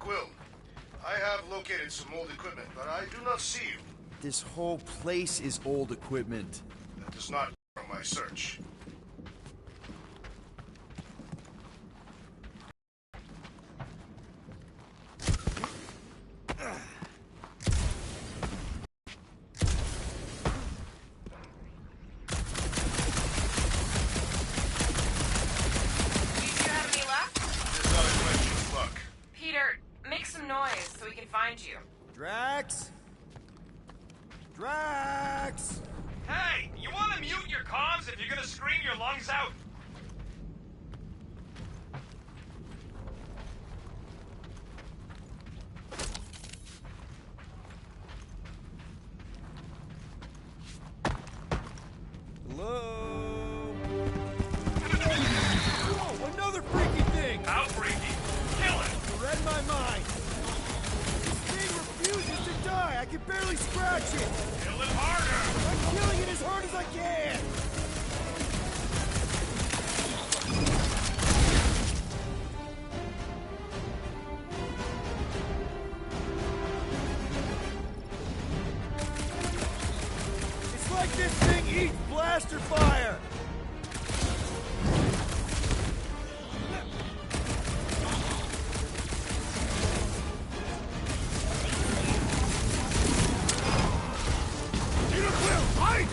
Quill. I have located some old equipment, but I do not see you. This whole place is old equipment. That does not from my search. You. Drax? Drax! Hey, you want to mute your comms if you're gonna scream your lungs out? Hello? Whoa, another freaky thing! How freaky? Kill it! You read my mind. Refuses to die! I can barely scratch it! Kill it harder! I'm killing it as hard as I can! It's like this thing eats blaster fire!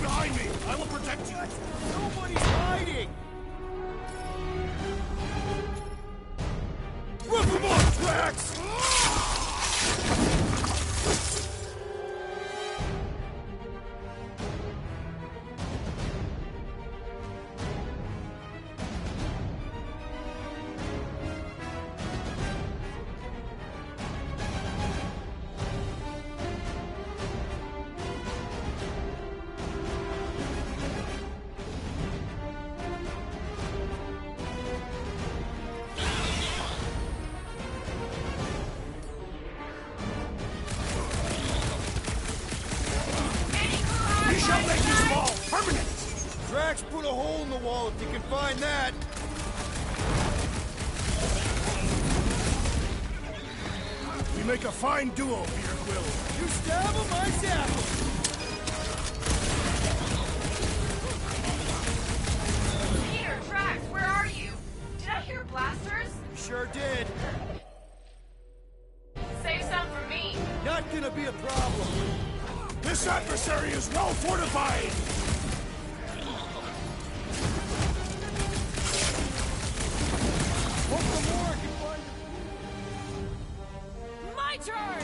Behind me! I will protect you! Nobody's hiding! Rip him off, Drax! Drax put a hole in the wall if you can find that. We make a fine duo, Peter Quill. You stab him, I zap him. Peter, Drax, where are you? Did I hear blasters? You sure did. Save some for me. Not gonna be a problem. This adversary is well fortified! Hope the more I can find... My turn!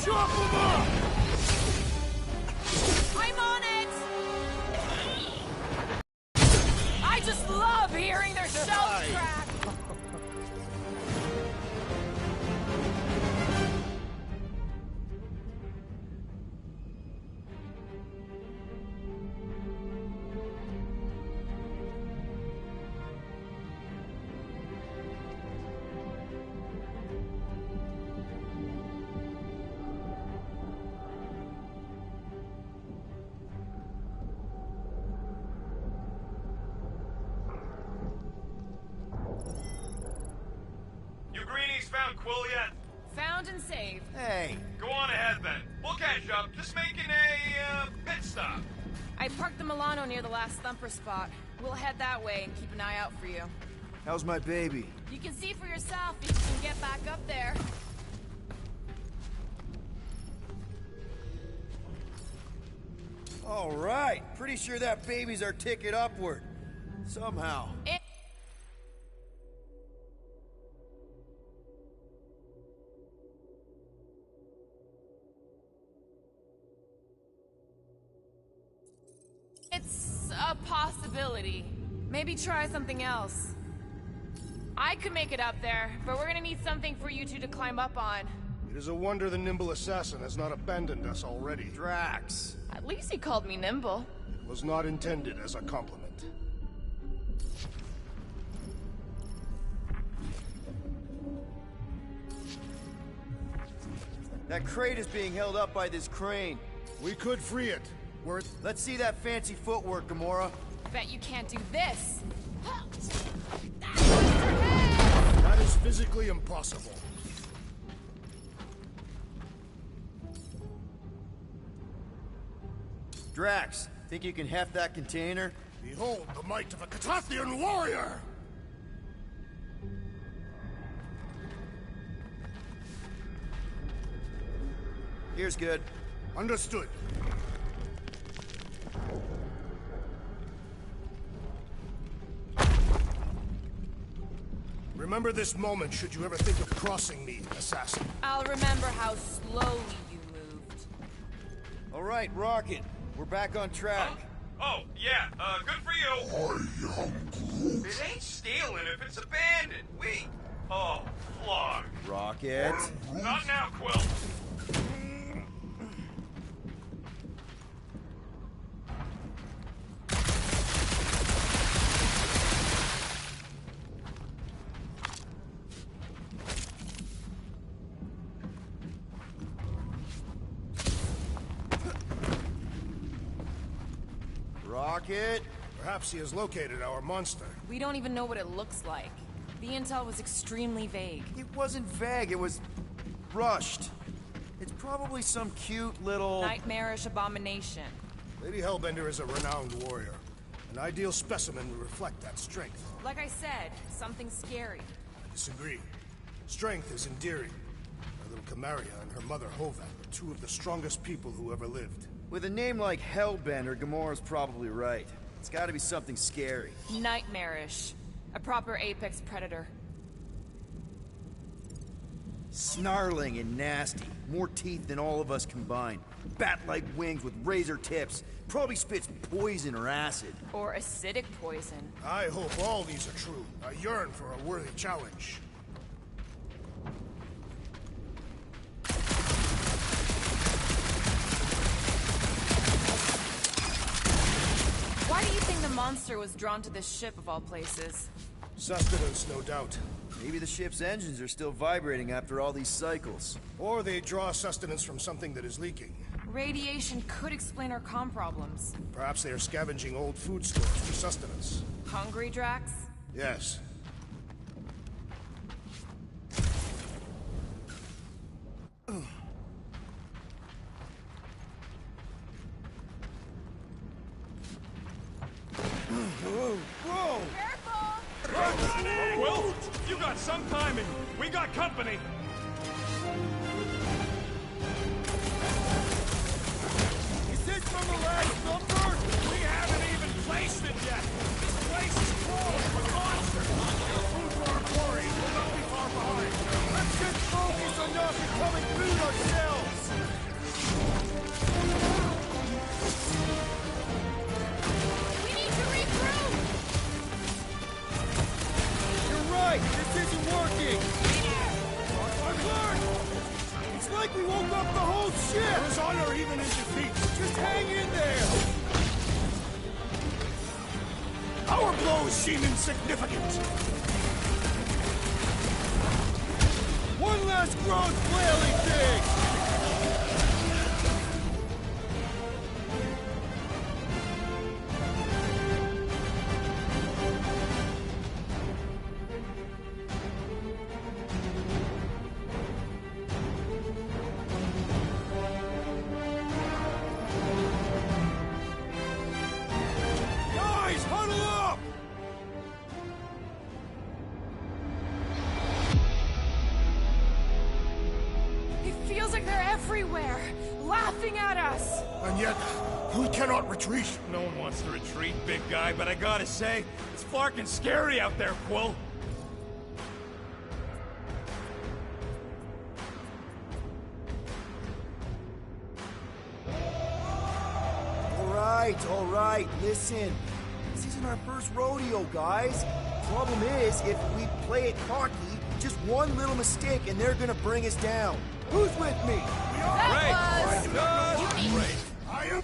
Chop him up! I'm on it! I just love hearing their shells crack! found Quill yet? Found and saved. Hey, Go on ahead then. We'll catch up. Just making a pit stop. I parked the Milano near the last thumper spot. We'll head that way and keep an eye out for you. how's my baby? You can see for yourself if you can get back up there. All right, pretty sure that baby's our ticket upward. Somehow. It's a possibility. Maybe try something else. I could make it up there, but we're gonna need something for you two to climb up on. It is a wonder the nimble assassin has not abandoned us already. Drax. At least he called me nimble. It was not intended as a compliment. That crate is being held up by this crane. We could free it. Let's see that fancy footwork, Gamora. Bet you can't do this. That is physically impossible. Drax, think you can heft that container? Behold the might of a Catathian warrior! Here's good. Understood. Remember this moment should you ever think of crossing me, assassin. I'll remember how slowly you moved. All right, Rocket. We're back on track. Oh, yeah, good for you. It ain't stealing if it's abandoned. Oh, flog. Rocket. Not now, Quill. Rocket. Perhaps he has located our monster. We don't even know what it looks like. The intel was extremely vague. It wasn't vague, it was rushed. It's probably some cute little... Nightmarish abomination. Lady Hellbender is a renowned warrior. An ideal specimen would reflect that strength. Like I said, something scary. I disagree. Strength is endearing. Our little Camaria and her mother Hova are two of the strongest people who ever lived. With a name like Hellbender, Gamora's probably right. It's gotta be something scary. Nightmarish. A proper apex predator. Snarling and nasty. More teeth than all of us combined. Bat-like wings with razor tips. Probably spits poison or acid. Or acidic poison. I hope all these are true. I yearn for a worthy challenge. Why do you think the monster was drawn to this ship of all places? Sustenance, no doubt. Maybe the ship's engines are still vibrating after all these cycles. Or they draw sustenance from something that is leaking. Radiation could explain our comm problems. Perhaps they are scavenging old food stores for sustenance. Hungry, Drax? Yes. Whoa! Careful! Quill, you got some timing. We got company. Is this from the last number? We haven't even placed it yet. This place is crawling with monsters. Food for our quarry will not be far behind. Let's just focus on not becoming food ourselves! We need to regroup! You're right! This isn't working! Clark! It's like we woke up the whole ship! There is honor even in defeat. Just hang in there! Our blows seem insignificant. One last gross flailing thing! like they're everywhere, laughing at us. And yet, we cannot retreat. No one wants to retreat, big guy, but I gotta say, it's fucking scary out there, Quill. All right, listen. This isn't our first rodeo, guys. Problem is, if we play it cocky, just one little mistake and they're gonna bring us down. Who's with me? That was unique. I am...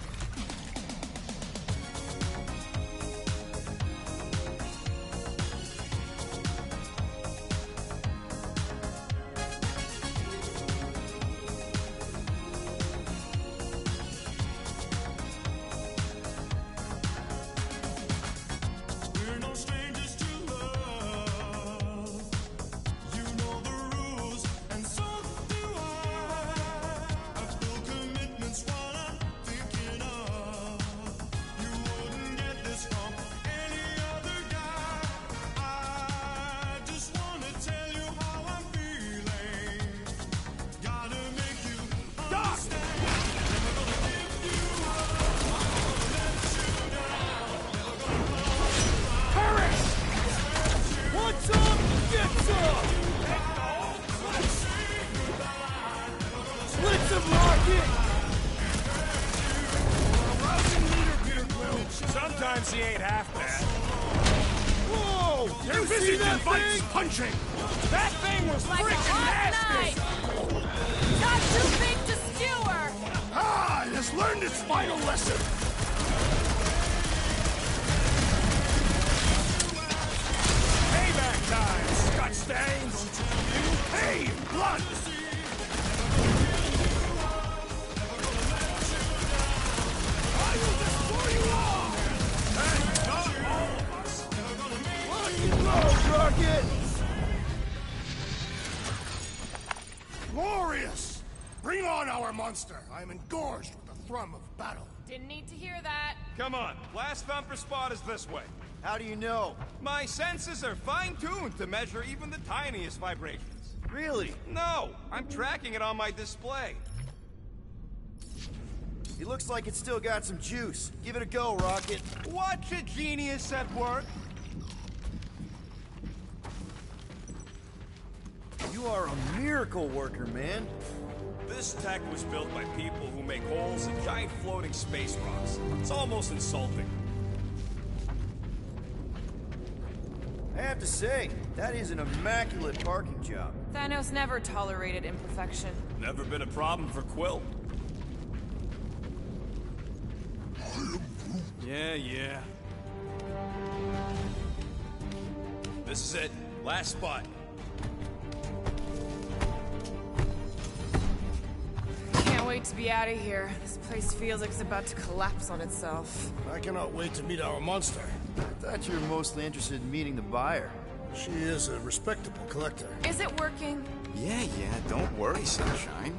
Sometimes he ain't half bad. Whoa! Your visit invites punching! That thing was Like a freaking hot nasty! knife. Not too big to skewer. Ah, it has learned its final lesson. Payback time, Scott Stains! You will pay in blood! I will destroy you all! And not all of us! Rocket! Glorious! Bring on our monster. I am engorged with the thrum of battle. Didn't need to hear that. Come on, last thumper spot is this way. How do you know? My senses are fine-tuned to measure even the tiniest vibrations. Really? No, I'm tracking it on my display. It looks like it's still got some juice. Give it a go, Rocket. Watch a genius at work. You are a miracle worker, man. This tech was built by people who make holes in giant floating space rocks. It's almost insulting. I have to say, that is an immaculate parking job. Thanos never tolerated imperfection. Never been a problem for Quill. Yeah. This is it. Last spot. Can't wait to be out of here. This place feels like it's about to collapse on itself. I cannot wait to meet our monster. I thought you were mostly interested in meeting the buyer. She is a respectable collector. Is it working? Yeah, don't worry, Sunshine.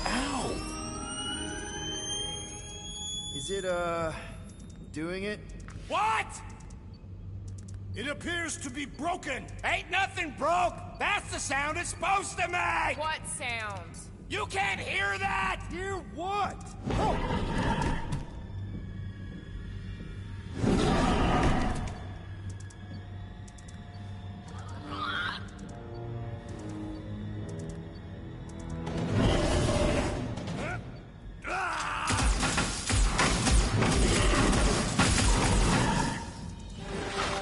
Ow! Is it, doing it? What? It appears to be broken. Ain't nothing broke. That's the sound it's supposed to make. What sound? You can't hear that. Hear what?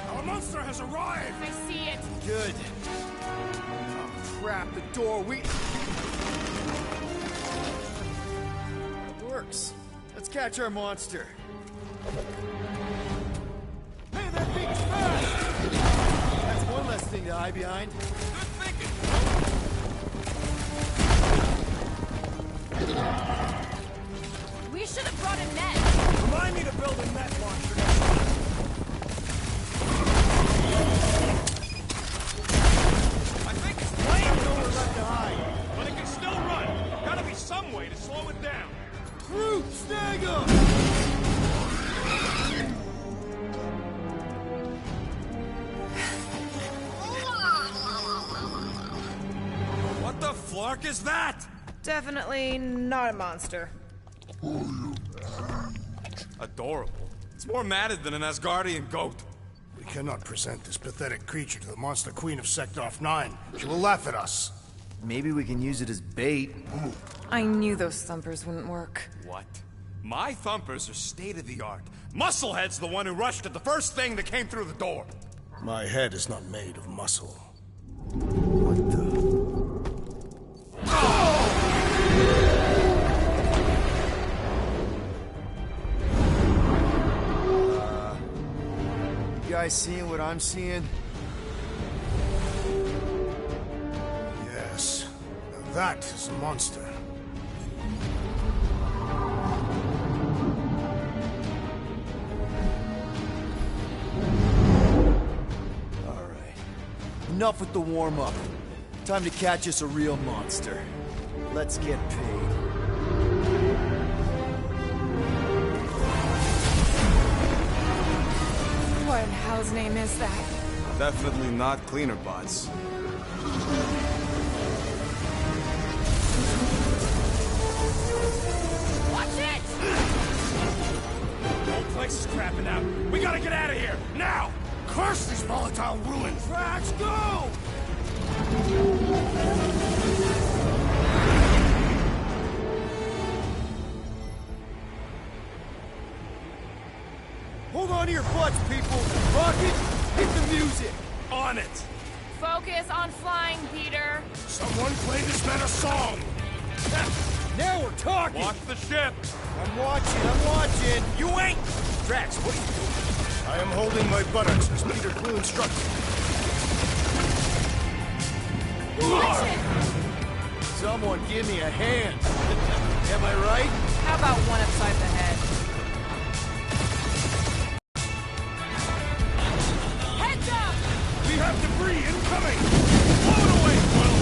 Our monster has arrived. I see it. Good. Oh, crap, the door, It works. Let's catch our monster. Hey, that thing's fast! That's one less thing to hide behind. Good thinking. We should have brought a net. Remind me to build a net launcher next time. I think it's flamethrower left to hide, but it can still run. Gotta be some way to slow it down. Groot, snag him! What the flark is that? Definitely not a monster. Adorable. It's more matted than an Asgardian goat. We cannot present this pathetic creature to the Monster Queen of Sector 9. She will laugh at us. Maybe we can use it as bait. I knew those thumpers wouldn't work. What? My thumpers are state-of-the-art. Musclehead's the one who rushed at the first thing that came through the door. My head is not made of muscle. What the? You guys seeing what I'm seeing? Yes. Now that is a monster. Enough with the warm-up. Time to catch us a real monster. Let's get paid. What in hell's name is that? Definitely not cleaner bots. Watch it! The whole place is crapping out. We gotta get out of here, now! Curse these volatile ruins! Drax, go! Hold on to your butts, people! Rocket, hit the music! On it! Focus on flying, Peter. Someone play this man a song! Now we're talking! Watch the ship! I'm watching! You ain't! Drax, what are you doing? I am holding my buttocks as Peter Quill instructed. Watch it! Someone give me a hand! Am I right? How about one upside the head? Heads up! We have debris incoming! Blow it away, Quill!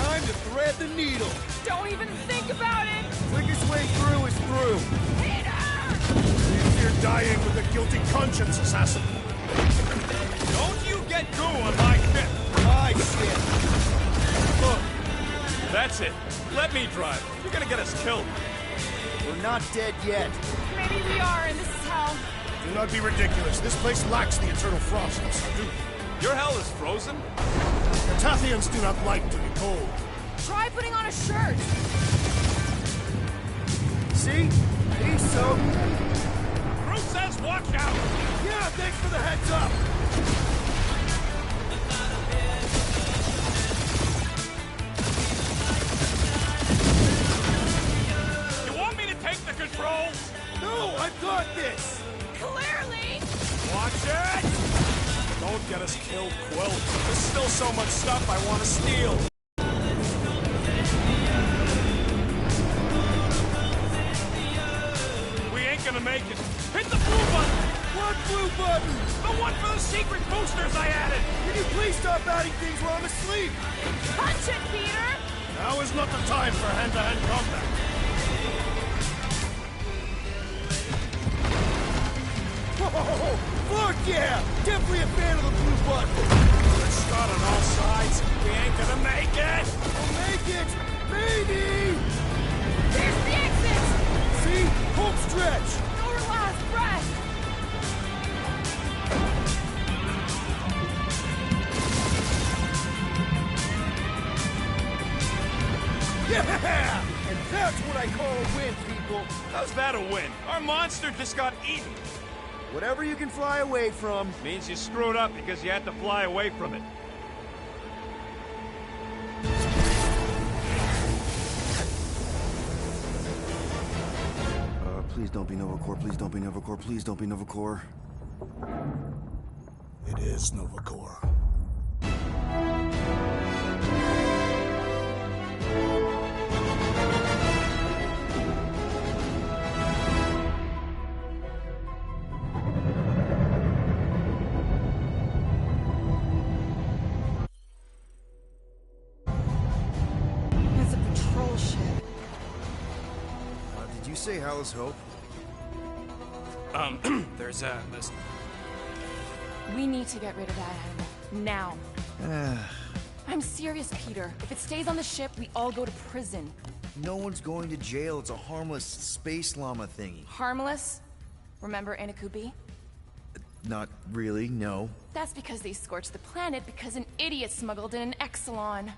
Time to thread the needle! Don't even think about it! Quickest way through is through! Peter! You're dying with a guilty conscience, assassin. Don't you get goo on my ship! My shit! Look! That's it. Let me drive. You're gonna get us killed. We're not dead yet. Maybe we are, and this is hell. Do not be ridiculous. This place lacks the eternal frost of Sardu. Your hell is frozen? The Tathians do not like to be cold. Try putting on a shirt. See? He's so... Groot says watch out! Yeah, thanks for the heads up! You want me to take the controls? No, I've got this! Clearly! Watch it! Don't get us killed, Quill. There's still so much stuff I want to steal. We ain't gonna make it. Hit the blue button! What blue button? The one for the secret boosters I added! Can you please stop adding things while I'm asleep? Punch it, Peter! Now is not the time for hand-to-hand combat. Whoa! Fuck yeah! Definitely a fan of the blue button! Let's start on all sides. We ain't gonna make it! We'll make it! Maybe! Here's the exit! See? Home stretch! Your last breath! Yeah! And that's what I call a win, people! How's that a win? Our monster just got eaten. Whatever you can fly away from. Means you screwed up because you had to fly away from it. Please don't be Nova Corps, please don't be Nova Corps, please don't be Nova Corps. It is Nova Corps. It's a patrol ship. Did you say Hallis Hope? There's We need to get rid of that animal. Now. I'm serious, Peter. If it stays on the ship, we all go to prison. No one's going to jail. It's a harmless space llama thingy. Harmless? Remember Inakubi? Not really, no. That's because they scorched the planet because an idiot smuggled in an Exelon.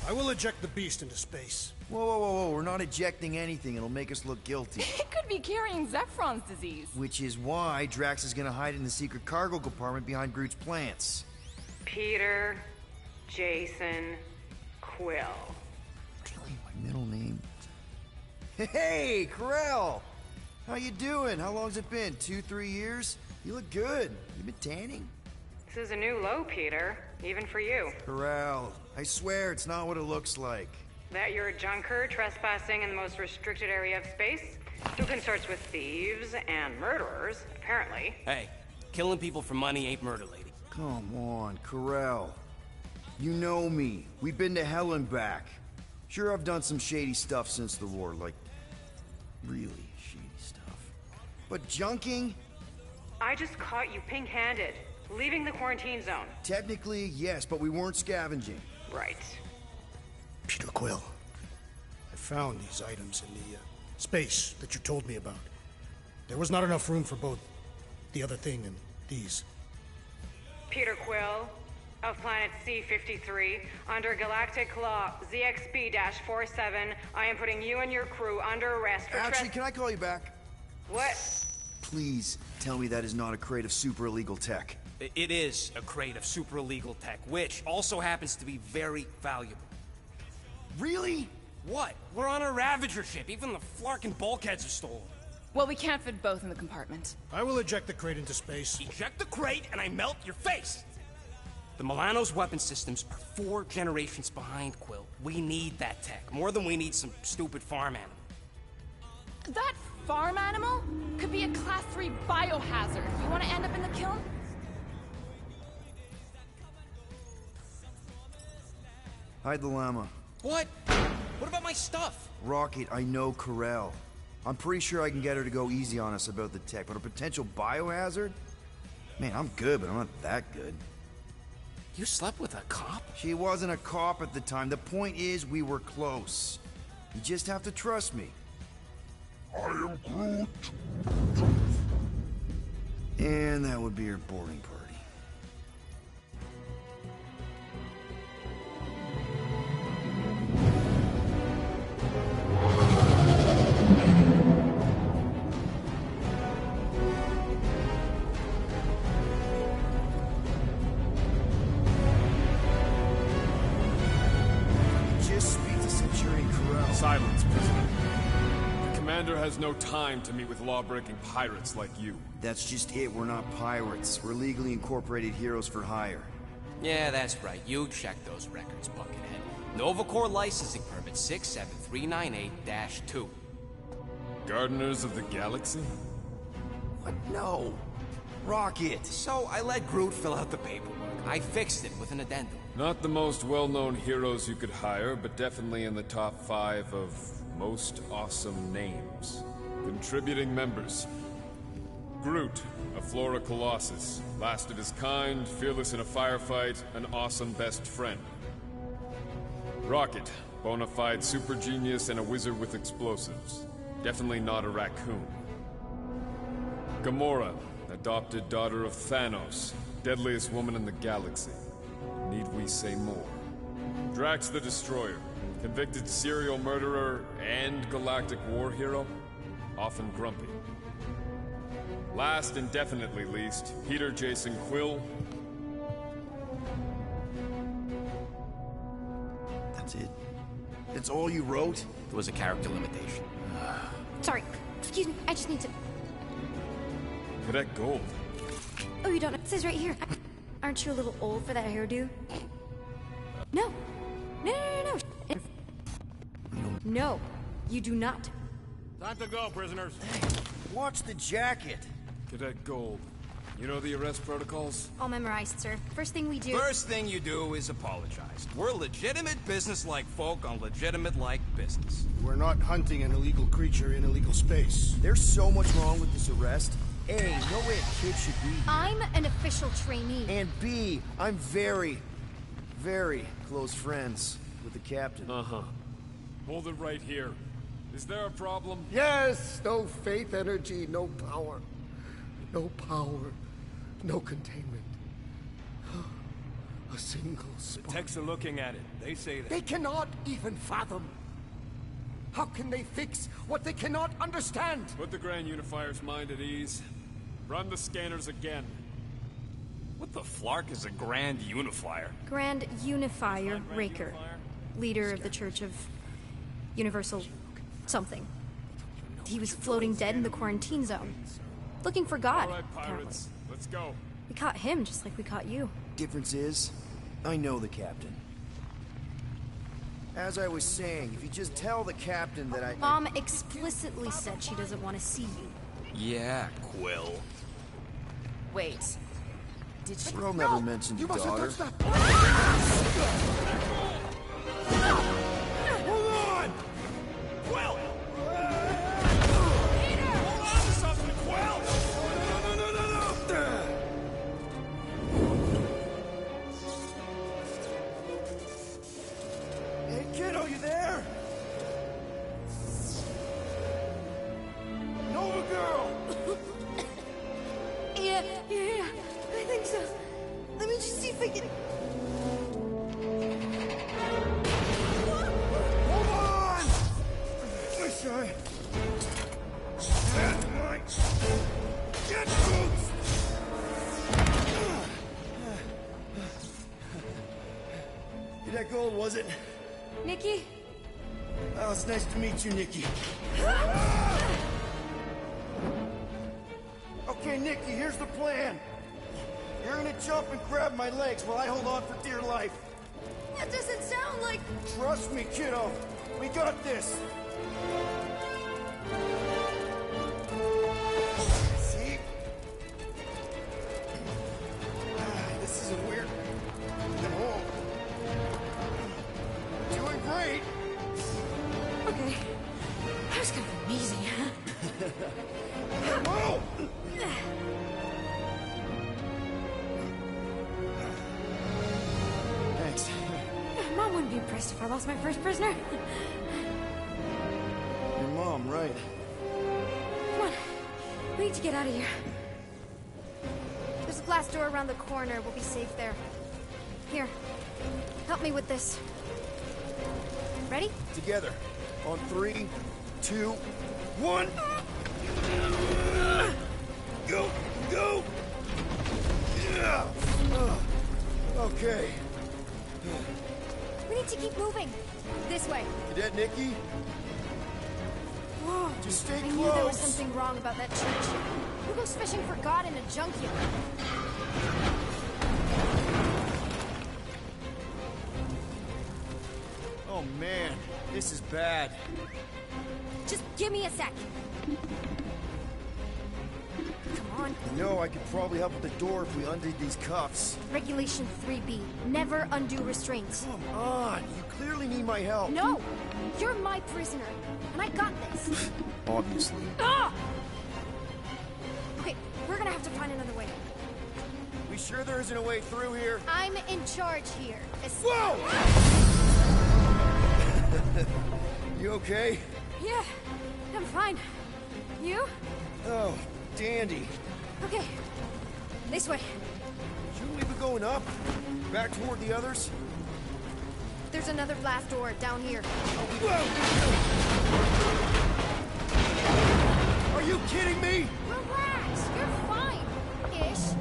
I will eject the beast into space. Whoa, whoa, whoa, whoa. We're not ejecting anything. It'll make us look guilty. It could be carrying Zephron's disease. Which is why Drax is gonna hide in the secret cargo compartment behind Groot's plants. Peter, Jason, Quill. Really, my middle name? Hey, Corell! How you doing? How long's it been? 2-3 years? You look good. You been tanning? This is a new low, Peter. Even for you. Corell, I swear it's not what it looks like. That you're a junker trespassing in the most restricted area of space? Who consorts with thieves and murderers, apparently. Hey, killing people for money ain't murder, lady. Come on, Corell. You know me. We've been to hell and back. Sure, I've done some shady stuff since the war, like really shady stuff. But junking? I just caught you pink-handed, leaving the quarantine zone. Technically, yes, but we weren't scavenging. Right. Peter Quill, I found these items in the space that you told me about. There was not enough room for both the other thing and these. Peter Quill, of planet C-53, under Galactic Law ZXB-47, I am putting you and your crew under arrest for Actually, can I call you back? What? Please tell me that is not a crate of super illegal tech. It is a crate of super illegal tech, which also happens to be very valuable. Really? What? We're on a Ravager ship. Even the flarkin' bulkheads are stolen. Well, we can't fit both in the compartment. I will eject the crate into space. Eject the crate and I melt your face! The Milano's weapon systems are 4 generations behind, Quill. We need that tech, more than we need some stupid farm animal. That farm animal could be a Class 3 biohazard. You want to end up in the kiln? Hide the llama. What? What about my stuff? Rocket, I know Corell. I'm pretty sure I can get her to go easy on us about the tech, but a potential biohazard? Man, I'm good, but I'm not that good. You slept with a cop? She wasn't a cop at the time. The point is, we were close. You just have to trust me. I am Groot. And that would be your boarding party. Silence, prisoner. The commander has no time to meet with law-breaking pirates like you. That's just it. We're not pirates. We're legally incorporated heroes for hire. Yeah, that's right. You checked those records, Buckethead. Novacore licensing permit 67398-2. Gardeners of the Galaxy? What? No. Rocket. So I let Groot fill out the paperwork. I fixed it with an addendum. Not the most well-known heroes you could hire, but definitely in the top 5 of most awesome names. Contributing members. Groot, a Flora Colossus, last of his kind, fearless in a firefight, an awesome best friend. Rocket, bona fide super genius and a wizard with explosives. Definitely not a raccoon. Gamora, adopted daughter of Thanos, deadliest woman in the galaxy. Need we say more? Drax the Destroyer, convicted serial murderer and galactic war hero, often grumpy. Last and definitely least, Peter Jason Quill. That's it? That's all you wrote? It was a character limitation. Sorry, excuse me, I just need to... Cadet Gold. Oh, you don't know? It says right here. Aren't you a little old for that hairdo? No. No. No, you do not. Time to go, prisoners. Watch the jacket. Cadet Gold. You know the arrest protocols? All memorized, sir. First thing we do... First thing you do is apologize. We're legitimate business-like folk on legitimate-like business. We're not hunting an illegal creature in illegal space. There's so much wrong with this arrest. A, no way a kid should be here. I'm an official trainee. And B, I'm very, very close friends with the captain. Uh-huh. Hold it right here. Is there a problem? Yes! No faith energy, no power. No power, no containment. A single spark. Techs are looking at it. They say that. They cannot even fathom. How can they fix what they cannot understand? Put the Grand Unifier's mind at ease. Run the scanners again. What the flark is a Grand Unifier? Grand Unifier Raker, leader of the Church of Universal something. He was floating dead in the quarantine zone, looking for God. All right, pirates. Let's go. We caught him just like we caught you. Difference is, I know the captain. As I was saying, if you just tell the captain that I... Mom explicitly said she doesn't want to see you. Yeah, Quill. Wait. Did she? Earl never mentioned You the mustn't daughter. touch that! Hold on! Quill! Hold on to something, Quill! No! Hey, kiddo, you there? Nova girl! Yeah, I think so. Let me just see if I can... Hold on! Wish I had my jet boots! You're that gold, was it? Nikki? Oh, it's nice to meet you, Nikki. Okay, Nikki, here's the plan. You're gonna jump and grab my legs while I hold on for dear life. That doesn't sound like... Trust me, kiddo. We got this. See? This is a weird... No. Doing great. Okay. That was kind of amazing. Oh! Thanks. Mom wouldn't be impressed if I lost my first prisoner. Your mom, right? Come on. We need to get out of here. There's a glass door around the corner. We'll be safe there. Here. Help me with this. Ready? Together. On 3, 2, 1. Go! Go! Yeah. Okay. We need to keep moving. This way. Cadet Nikki? Whoa. Just stay I knew there was close. something wrong about that church. Who goes fishing for God in a junkyard? Oh man, this is bad. Just give me a sec. Come on. No, I could probably help with the door if we undid these cuffs. Regulation 3B. Never undo restraints. Come on, you clearly need my help. No! You're my prisoner, and I got this. Obviously. Ah! Okay, we're gonna have to find another way. We sure there isn't a way through here? I'm in charge here. Whoa! You okay? Yeah, I'm fine. You? Oh, dandy. Okay. This way. Shouldn't we be going up? Back toward the others? There's another blast door down here. Whoa! Are you kidding me? Relax, you're fine. Ish.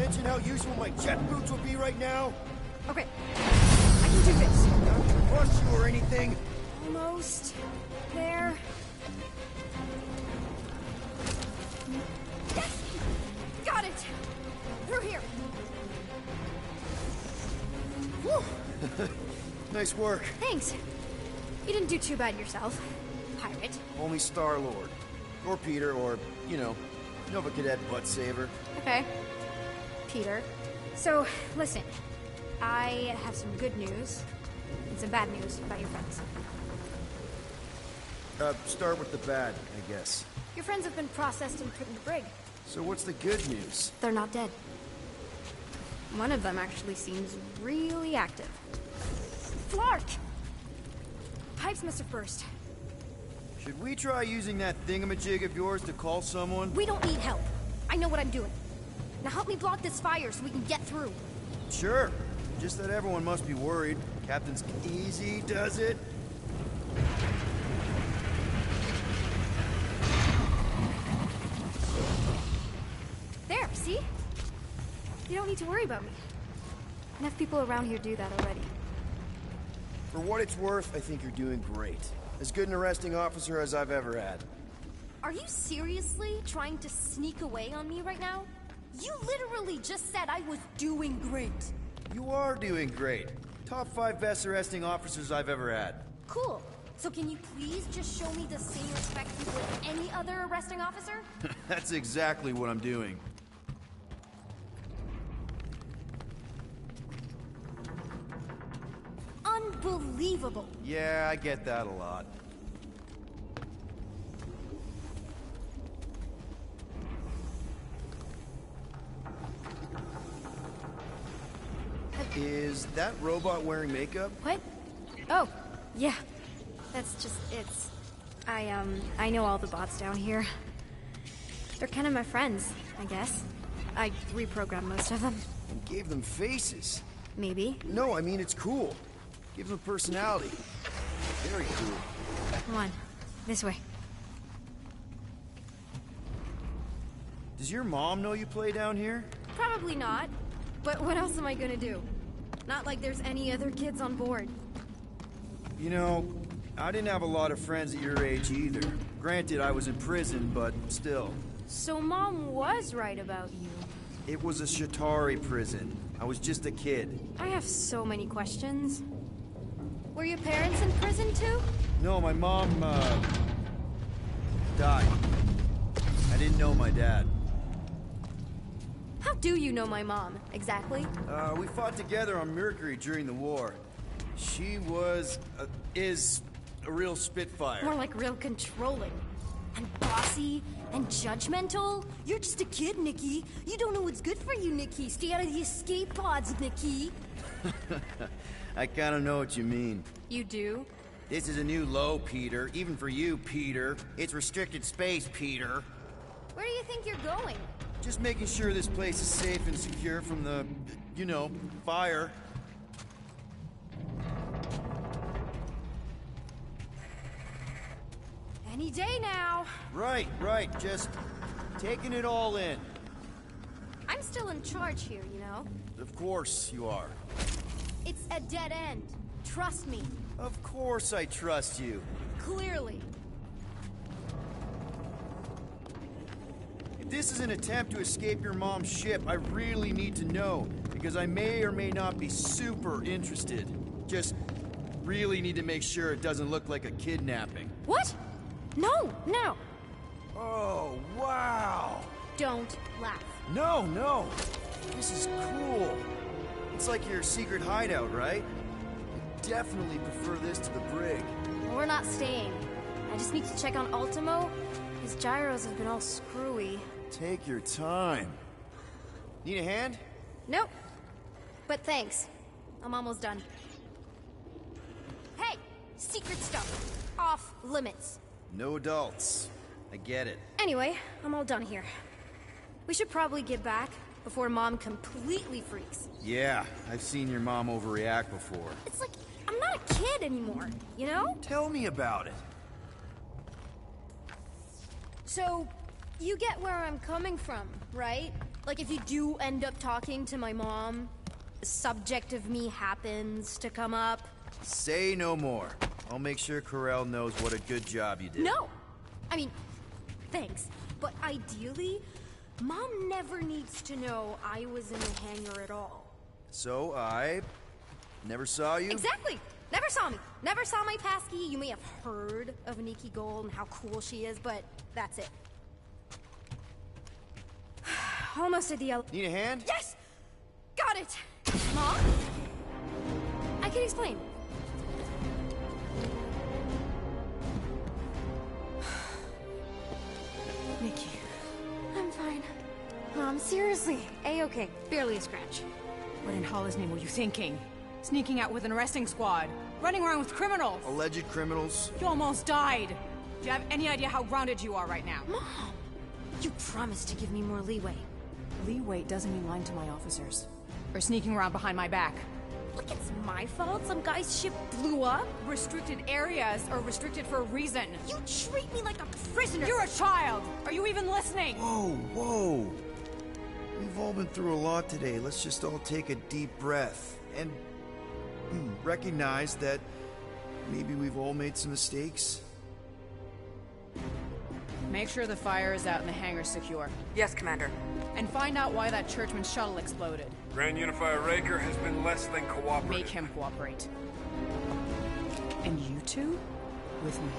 mention how useful my jet boots would be right now? Okay, I can do this. Not to rush you or anything. Almost there. Yes! Got it! Through here. Whew. Nice work. Thanks. You didn't do too bad yourself, pirate. Only Star-Lord. Or Peter, or, you know, Nova Cadet butt saver. Okay. Peter. So, listen. I have some good news and some bad news about your friends. Start with the bad, I guess. Your friends have been processed and put in the brig. So what's the good news? They're not dead. One of them actually seems really active. Flark! Pipes must have burst. Should we try using that thingamajig of yours to call someone? We don't need help. I know what I'm doing. Now help me block this fire so we can get through. Sure. Just that everyone must be worried. Captain's easy does it. There, see? You don't need to worry about me. Enough people around here do that already. For what it's worth, I think you're doing great. As good an arresting officer as I've ever had. Are you seriously trying to sneak away on me right now? You literally just said I was doing great. You are doing great. Top 5 best arresting officers I've ever had. Cool. So can you please just show me the same respect you would any other arresting officer? That's exactly what I'm doing. Unbelievable. Yeah, I get that a lot. Is that robot wearing makeup? What? Oh, yeah. That's just, I know all the bots down here. They're kind of my friends, I guess. I reprogrammed most of them. And gave them faces. Maybe. No, I mean, it's cool. Gives them personality. Very cool. Come on, this way. Does your mom know you play down here? Probably not. But what else am I gonna do? Not like there's any other kids on board. You know, I didn't have a lot of friends at your age either. Granted, I was in prison, but still. So Mom was right about you. It was a Shatari prison. I was just a kid. I have so many questions. Were your parents in prison too? No, my mom, died. I didn't know my dad. How do you know my mom, exactly? We fought together on Mercury during the war. She was, is a real spitfire. More like real controlling. And bossy, and judgmental. You're just a kid, Nikki. You don't know what's good for you, Nikki. Stay out of the escape pods, Nikki. I kinda know what you mean. You do? This is a new low, Peter. Even for you, Peter. It's restricted space, Peter. Where do you think you're going? Just making sure this place is safe and secure from the, you know, fire. Any day now. Right. Just taking it all in. I'm still in charge here, you know? Of course you are. It's a dead end. Trust me. Of course I trust you. Clearly. If this is an attempt to escape your mom's ship, I really need to know, because I may or may not be super interested. Just really need to make sure it doesn't look like a kidnapping. What? No. Oh, wow! Don't laugh. No! This is cool. It's like your secret hideout, right? I definitely prefer this to the brig. We're not staying. I just need to check on Ultimo. His gyros have been all screwy. Take your time. Need a hand? Nope. But thanks. I'm almost done. Hey! Secret stuff. Off limits. No adults. I get it. Anyway, I'm all done here. We should probably get back before Mom completely freaks. Yeah, I've seen your mom overreact before. It's like, I'm not a kid anymore, you know? Tell me about it. So, you get where I'm coming from, right? Like, if you do end up talking to my mom, the subject of me happens to come up. Say no more. I'll make sure Corell knows what a good job you did. No! I mean, thanks. But ideally, Mom never needs to know I was in the hangar at all. So I never saw you? Exactly! Never saw me. Never saw my passkey. You may have heard of Nikki Gold and how cool she is, but that's it. Almost at the Need a hand? Yes! Got it! Mom? I can explain. Nikki. I'm fine. Mom, seriously. A-okay. Barely a scratch. What in Hollis' name were you thinking? Sneaking out with an arresting squad? Running around with criminals? Alleged criminals? You almost died! Do you have any idea how grounded you are right now? Mom! You promised to give me more leeway. Leeway doesn't mean lying to my officers. Or sneaking around behind my back. Look, it's my fault some guy's ship blew up. Restricted areas are restricted for a reason. You treat me like a prisoner! You're a child! Are you even listening? Whoa, whoa. We've all been through a lot today. Let's just all take a deep breath and recognize that maybe we've all made some mistakes. Make sure the fire is out and the hangar's secure. Yes, Commander. And find out why that Churchman shuttle exploded. Grand Unifier Raker has been less than cooperative. Make him cooperate. And you two? With me.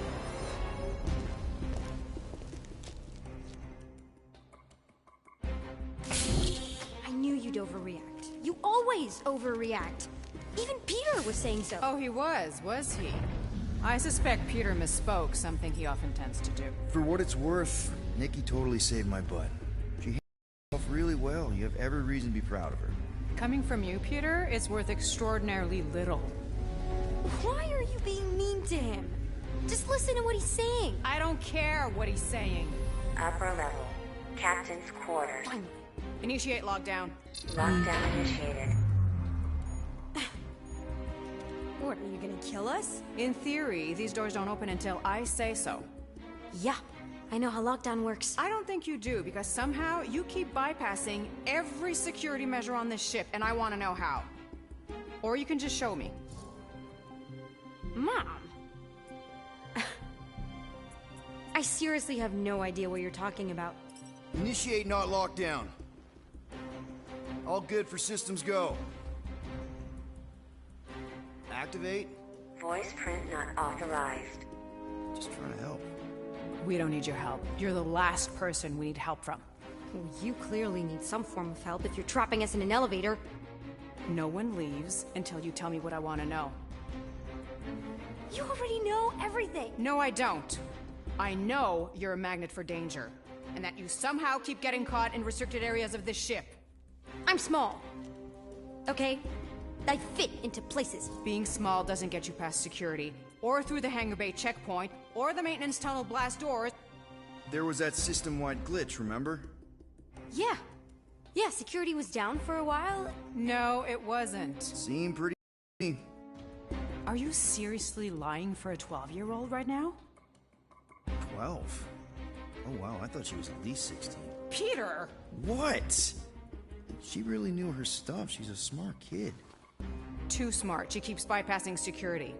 I knew you'd overreact. You always overreact. Even Peter was saying so. Oh, he was he? I suspect Peter misspoke, something he often tends to do. For what it's worth, Nikki totally saved my butt. She handled herself really well. You have every reason to be proud of her. Coming from you, Peter, it's worth extraordinarily little. Why are you being mean to him? Just listen to what he's saying. I don't care what he's saying. Upper level. Captain's quarters. Finally. Initiate lockdown. Lockdown initiated. What, are you gonna kill us? In theory, these doors don't open until I say so. Yeah, I know how lockdown works. I don't think you do, because somehow you keep bypassing every security measure on this ship, and I want to know how. Or you can just show me. Mom! I seriously have no idea what you're talking about. Initiate, not lockdown. All good for systems go. Activate. Voice print not authorized. Just trying to help. We don't need your help. You're the last person we need help from. Well, you clearly need some form of help if you're trapping us in an elevator. No one leaves until you tell me what I want to know. You already know everything! No, I don't. I know you're a magnet for danger, and that you somehow keep getting caught in restricted areas of this ship. I'm small. Okay? I fit into places. Being small doesn't get you past security, or through the hangar bay checkpoint, or the maintenance tunnel blast doors. There was that system-wide glitch, remember? Yeah. Yeah, security was down for a while. No, it wasn't. Seemed pretty. Are you seriously lying for a 12-year-old right now? 12? Oh wow, I thought she was at least 16. Peter! What? She really knew her stuff. She's a smart kid. Too smart. She keeps bypassing security.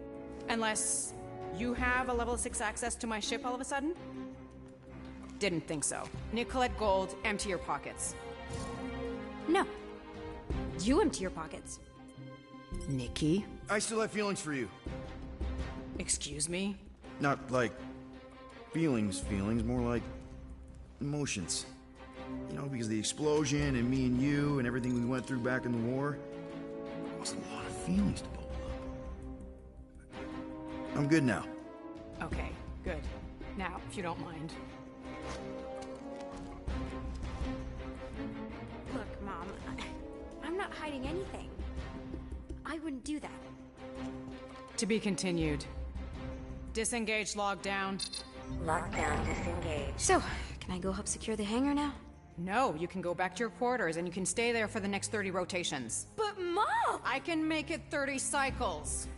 Unless you have a level 6 access to my ship all of a sudden? Didn't think so. Nicolette Gold, empty your pockets. No. You empty your pockets. Nikki? I still have feelings for you. Excuse me? Not like feelings, more like emotions. You know, because of the explosion and me and you and everything we went through back in the war. There was a lot of feelings to bubble up. I'm good now. Okay, good. Now, if you don't mind. Look, Mom, I'm not hiding anything. I wouldn't do that. To be continued. Disengage lockdown. Lockdown disengaged. So, can I go help secure the hangar now? No, you can go back to your quarters and you can stay there for the next 30 rotations. But Mom! I can make it 30 cycles.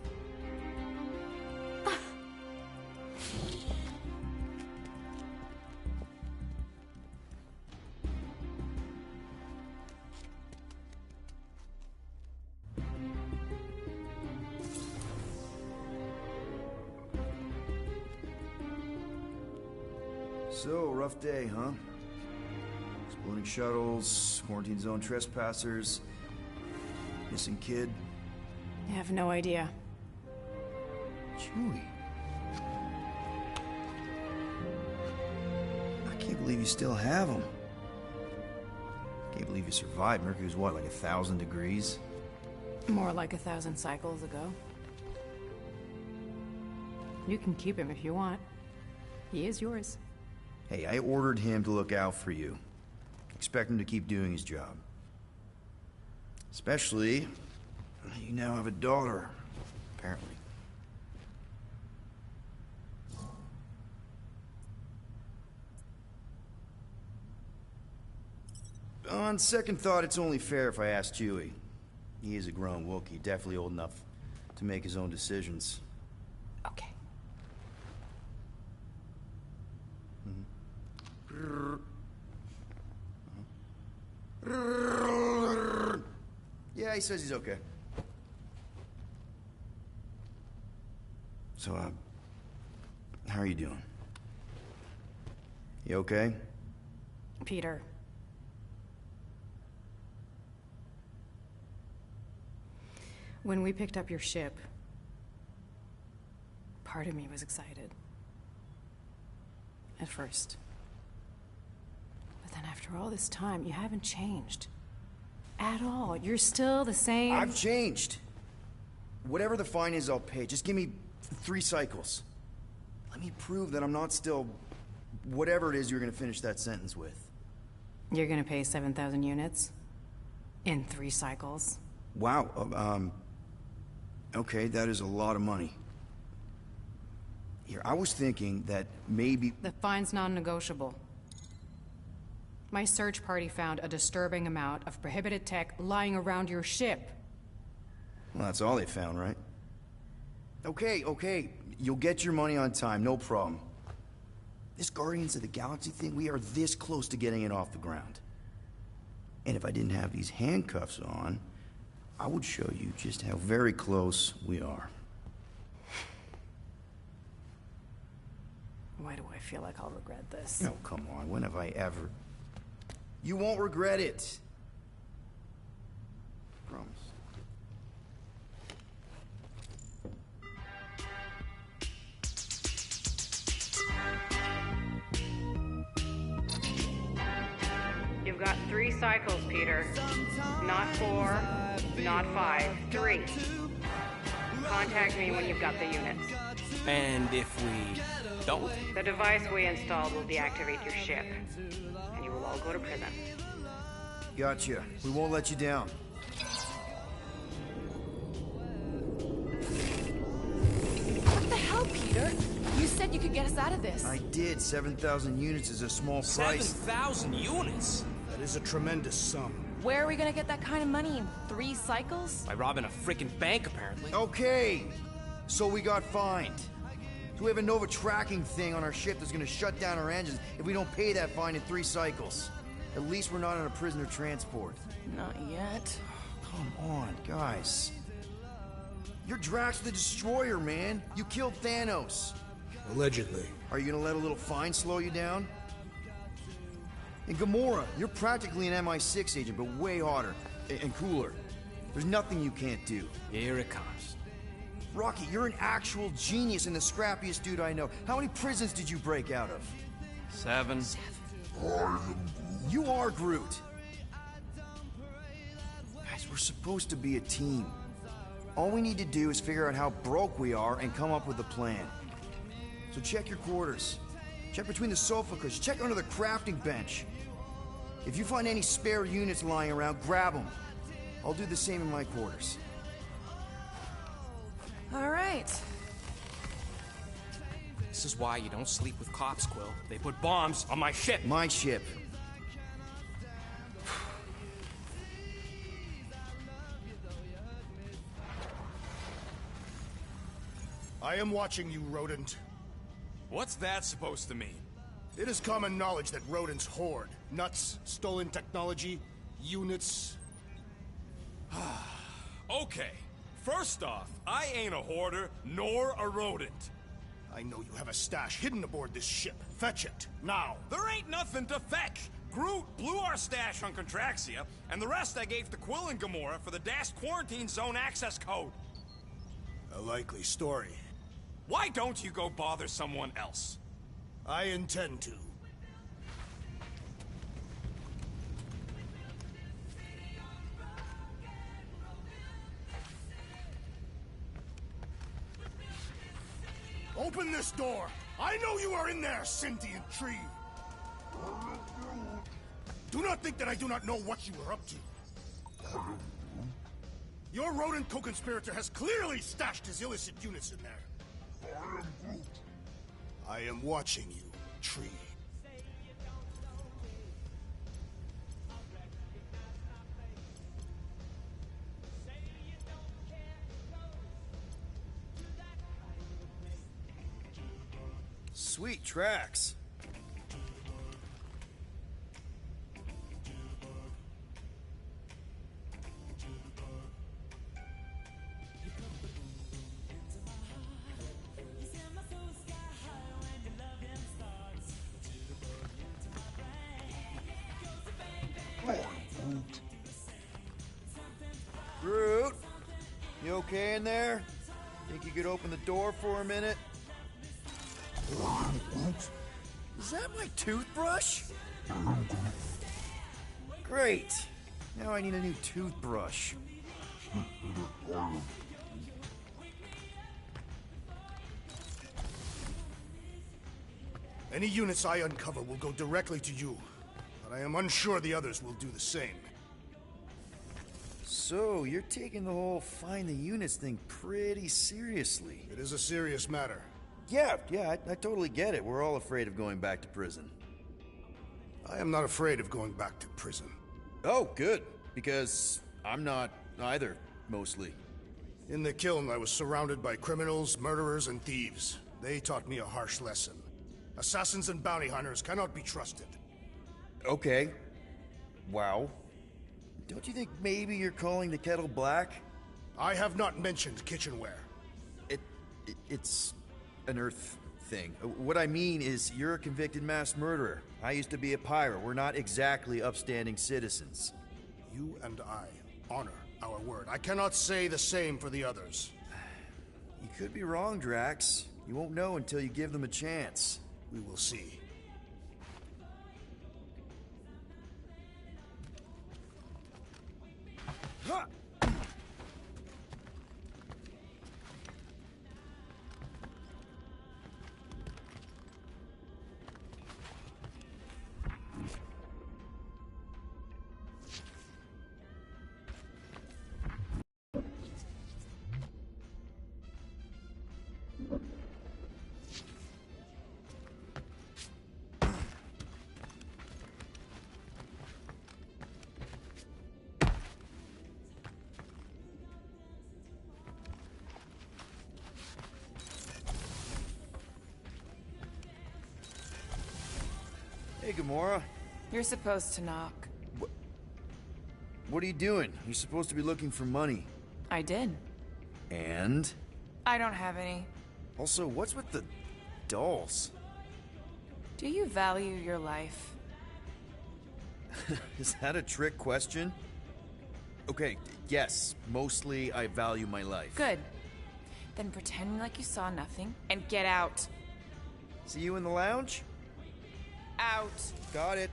So, rough day, huh? Exploding shuttles, quarantine zone trespassers, missing kid. I have no idea. Chewie. I can't believe you still have him. Can't believe you survived. Mercury was what, like 1,000 degrees? More like 1,000 cycles ago. You can keep him if you want. He is yours. Hey, I ordered him to look out for you. Expect him to keep doing his job. Especially, you now have a daughter, apparently. On second thought, it's only fair if I ask Chewie. He is a grown Wookiee, definitely old enough to make his own decisions. Okay. Yeah, he says he's okay. So, how are you doing? You okay? Peter. When we picked up your ship, part of me was excited. At first. But then after all this time, you haven't changed. At all. You're still the same... I've changed. Whatever the fine is, I'll pay. Just give me 3 cycles. Let me prove that I'm not still... whatever it is you're gonna finish that sentence with. You're gonna pay 7,000 units? In 3 cycles? Wow, okay, that is a lot of money. Here, I was thinking that maybe... The fine's non-negotiable. My search party found a disturbing amount of prohibited tech lying around your ship. Well, that's all they found, right? Okay, you'll get your money on time, no problem. This Guardians of the Galaxy thing, we are this close to getting it off the ground. And if I didn't have these handcuffs on, I would show you just how very close we are. Why do I feel like I'll regret this? Oh, come on, when have I ever... You won't regret it. Promise. You've got 3 cycles, Peter. Not 4, not 5, 3. Contact me when you've got the units. And if we don't? The device we installed will deactivate your ship, and you will all go to prison. Gotcha. We won't let you down. What the hell, Peter? You said you could get us out of this. I did. 7,000 units is a small price. 7,000 units? That is a tremendous sum. Where are we gonna get that kind of money in 3 cycles? By robbing a freaking bank, apparently. Okay, so we got fined. So we have a Nova tracking thing on our ship that's gonna shut down our engines if we don't pay that fine in 3 cycles. At least we're not on a prisoner transport. Not yet. Come on, guys. You're Drax the Destroyer, man. You killed Thanos. Allegedly. Are you gonna let a little fine slow you down? And Gamora, you're practically an MI6 agent, but way hotter and cooler. There's nothing you can't do. Here it comes. Rocky, you're an actual genius and the scrappiest dude I know. How many prisons did you break out of? 7. You are Groot. Guys, we're supposed to be a team. All we need to do is figure out how broke we are and come up with a plan. So check your quarters. Check between the sofa cushions. Check under the crafting bench. If you find any spare units lying around, grab them. I'll do the same in my quarters. All right. This is why you don't sleep with cops, Quill. They put bombs on my ship. My ship. I am watching you, rodent. What's that supposed to mean? It is common knowledge that rodents hoard nuts, stolen technology, units. Okay, first off, I ain't a hoarder nor a rodent. I know you have a stash hidden aboard this ship. Fetch it, now. There ain't nothing to fetch. Groot blew our stash on Contraxia, and the rest I gave to Quill and Gamora for the DAS quarantine zone access code. A likely story. Why don't you go bother someone else? I intend to. Open this door! I know you are in there, sentient tree! Do not think that I do not know what you are up to. Your rodent co-conspirator has clearly stashed his illicit units in there. I am watching you, tree. Sweet tracks. Groot, you okay in there? Think you could open the door for a minute? Is that my toothbrush? Great. Now I need a new toothbrush. Any units I uncover will go directly to you, but I am unsure the others will do the same. So, you're taking the whole find the units thing pretty seriously. It is a serious matter. Yeah, I totally get it. We're all afraid of going back to prison. I am not afraid of going back to prison. Oh, good. Because I'm not either, mostly. In the kiln, I was surrounded by criminals, murderers, and thieves. They taught me a harsh lesson. Assassins and bounty hunters cannot be trusted. Okay. Wow. Don't you think maybe you're calling the kettle black? I have not mentioned kitchenware. It's an Earth thing. What I mean is, you're a convicted mass murderer. I used to be a pirate. We're not exactly upstanding citizens. You and I honor our word. I cannot say the same for the others. You could be wrong, Drax. You won't know until you give them a chance. We will see. Huh! Hey, Gamora. You're supposed to knock. What are you doing? You're supposed to be looking for money. I did. And? I don't have any. Also, what's with the dolls? Do you value your life? Is that a trick question? Okay, yes. Mostly, I value my life. Good. Then pretend like you saw nothing and get out. See you in the lounge? Out. Got it.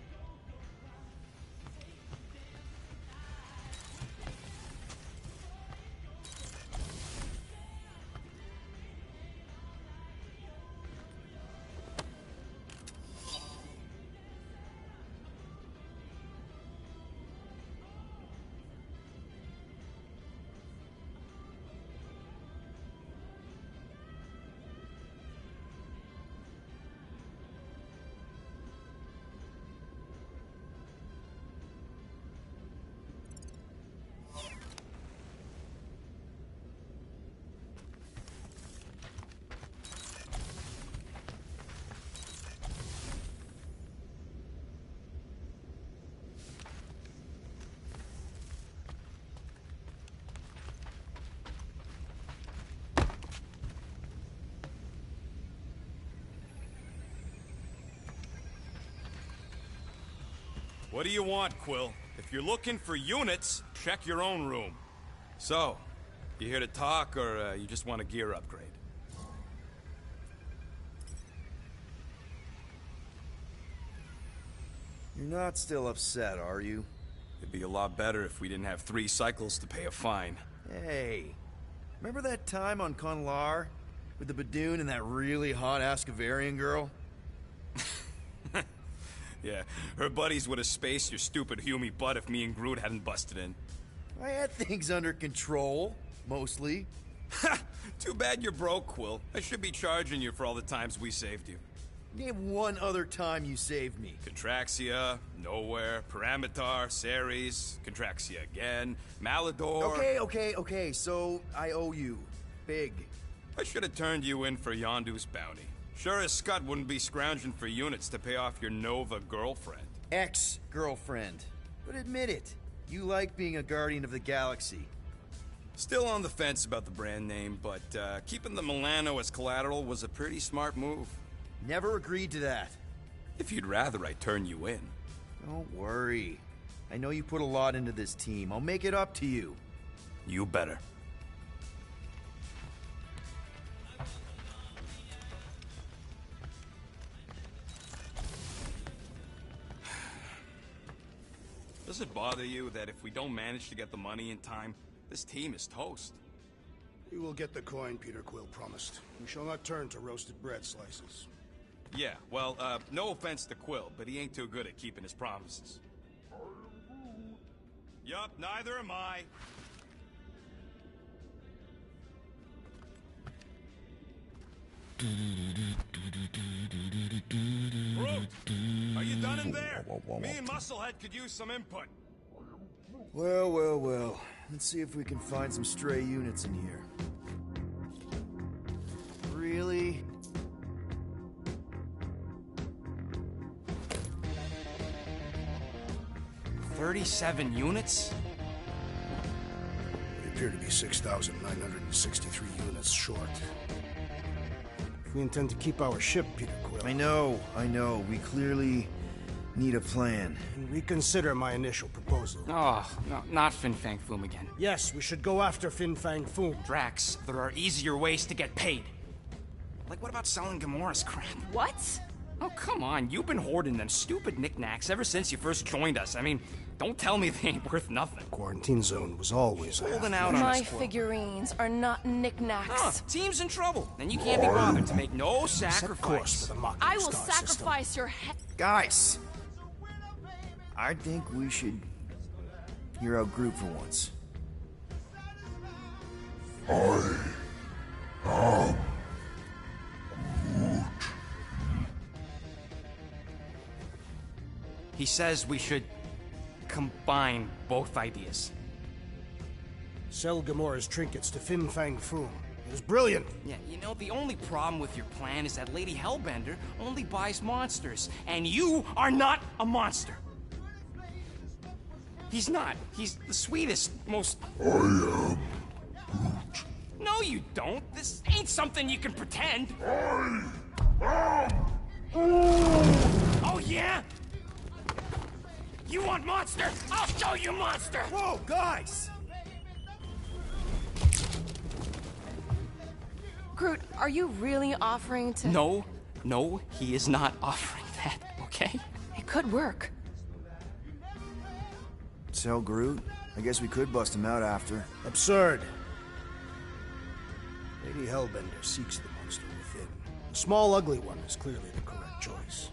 What do you want, Quill? If you're looking for units, check your own room. So, you here to talk, or you just want a gear upgrade? You're not still upset, are you? It'd be a lot better if we didn't have 3 cycles to pay a fine. Hey, remember that time on Conlar? With the Badoon and that really hot Ascavarian girl? Yeah, her buddies would have spaced your stupid Humy butt if me and Groot hadn't busted in. I had things under control, mostly. Ha! Too bad you're broke, Quill. I should be charging you for all the times we saved you. Name one other time you saved me. Contraxia, Nowhere, Paramitar, Ceres, Contraxia again, Malador... Okay, so I owe you. Big. I should have turned you in for Yondu's bounty. Sure as Scott wouldn't be scrounging for units to pay off your Nova girlfriend. Ex-girlfriend. But admit it, you like being a Guardian of the Galaxy. Still on the fence about the brand name, but keeping the Milano as collateral was a pretty smart move. Never agreed to that. If you'd rather I turn you in. Don't worry. I know you put a lot into this team. I'll make it up to you. You better. Does it bother you that if we don't manage to get the money in time, this team is toast? We will get the coin Peter Quill promised. We shall not turn to roasted bread slices. Yeah, well, no offense to Quill, but he ain't too good at keeping his promises. Yup, neither am I. Groot, are you done in there? Me and Musclehead could use some input. Well. Let's see if we can find some stray units in here. Really? $37 units? We appear to be 6,963 units short. If we intend to keep our ship, Peter Quill... I know. We clearly need a plan. And reconsider my initial proposal. Oh, no, not Fin Fang Foom again. Yes, we should go after Fin Fang Foom. Drax, there are easier ways to get paid. Like, what about selling Gamora's crap? What? Oh, come on. You've been hoarding them stupid knickknacks ever since you first joined us. I mean, don't tell me they ain't worth nothing. Quarantine zone was always holding out on My us, Quill. figurines are not knickknacks. Team's in trouble, and you can't be bothered to make no sacrifice. I will sacrifice your head. Guys! I think we should hear out Groot for once. He says we should combine both ideas. Sell Gamora's trinkets to Fin Fang Foom. It is brilliant. Yeah, you know, the only problem with your plan is that Lady Hellbender only buys monsters, and you are not a monster. He's not. He's the sweetest, most... I am Groot. No, you don't. This ain't something you can pretend. Oh, yeah? You want monster? I'll show you monster! Whoa, guys! Groot, are you really offering to... No, he is not offering that, okay? It could work. Sell Groot? I guess we could bust him out after. Absurd. Lady Hellbender seeks the monster within. The small, ugly one is clearly the correct choice.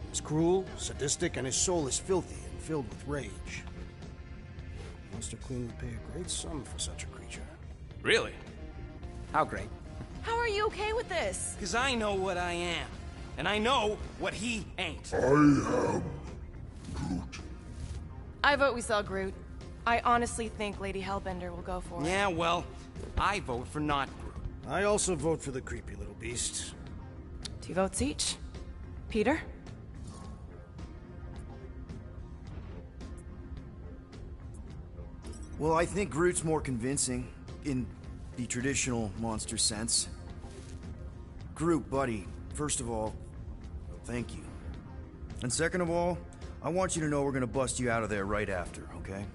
He's cruel, sadistic, and his soul is filthy and filled with rage. Monster Queen would pay a great sum for such a creature. Really? How great? How are you okay with this? Because I know what I am. And I know what he ain't. I am Groot. I vote we sell Groot. I honestly think Lady Hellbender will go for it. Yeah, well, I vote for not Groot. I also vote for the creepy little beast. 2 votes each. Peter? Well, I think Groot's more convincing, in the traditional monster sense. Groot, buddy, first of all, thank you. And second of all, I want you to know we're gonna bust you out of there right after, okay?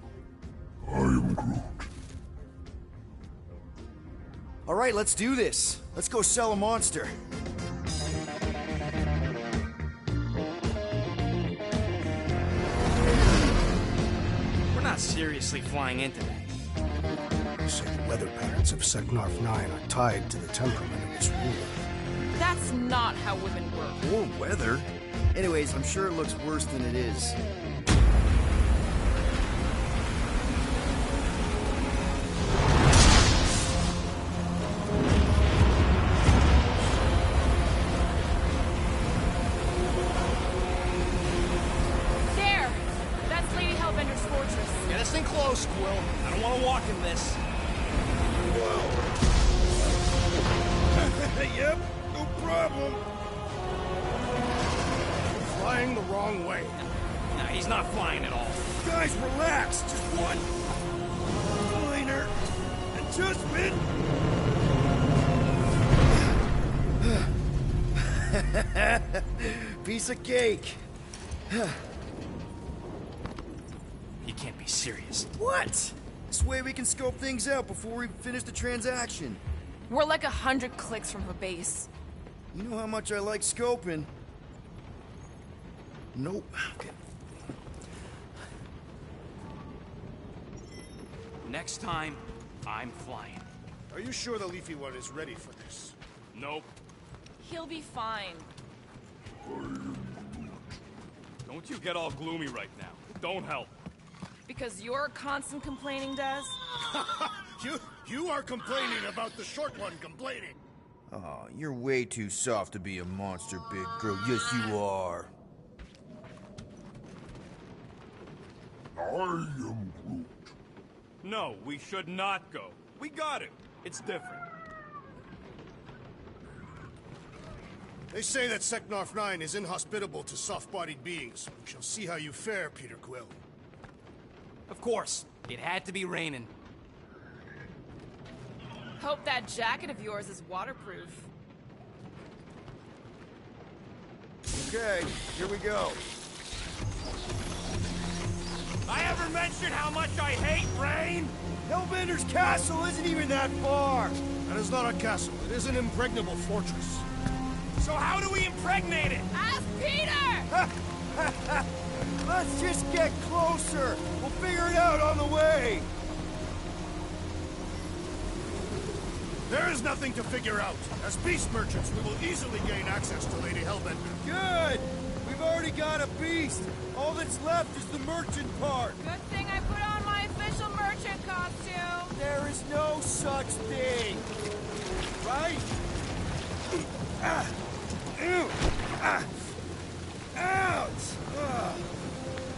I am Groot. Alright, let's do this. Let's go sell a monster. We're not seriously flying into that. They say the weather patterns of Seknarf 9 are tied to the temperament of its ruler. That's not how women work. Or weather. Anyways, I'm sure it looks worse than it is. There! That's Lady Hellbender's fortress. Get us in close, Quill. I don't want to walk in this. Yep, no problem. Flying the wrong way. No, he's not flying at all. Guys, relax. Just one minor adjustment. Piece of cake. He can't be serious. What? This way we can scope things out before we finish the transaction. We're like 100 clicks from her base. You know how much I like scoping. Nope. Okay. Next time, I'm flying. Are you sure the Leafy One is ready for this? Nope. He'll be fine. Don't you get all gloomy right now. Don't help. Because your constant complaining does? You are complaining about the short one complaining. Oh, you're way too soft to be a monster, big girl. Yes, you are. I am Groot. No, we should not go. We got it. It's different. They say that Seknarf 9 is inhospitable to soft-bodied beings. We shall see how you fare, Peter Quill. Of course. It had to be raining. Hope that jacket of yours is waterproof. Okay, here we go. I ever mentioned how much I hate rain? Hellbender's castle isn't even that far. That is not a castle. It is an impregnable fortress. So how do we impregnate it? Ask Peter! Let's just get closer. We'll figure it out on the way. There is nothing to figure out. As beast merchants, we will easily gain access to Lady Hellbender. Good. We've already got a beast. All that's left is the merchant part. Good thing I put on my official merchant costume. There is no such thing. Right? Ah. Ew. Ah. Ouch. Ugh.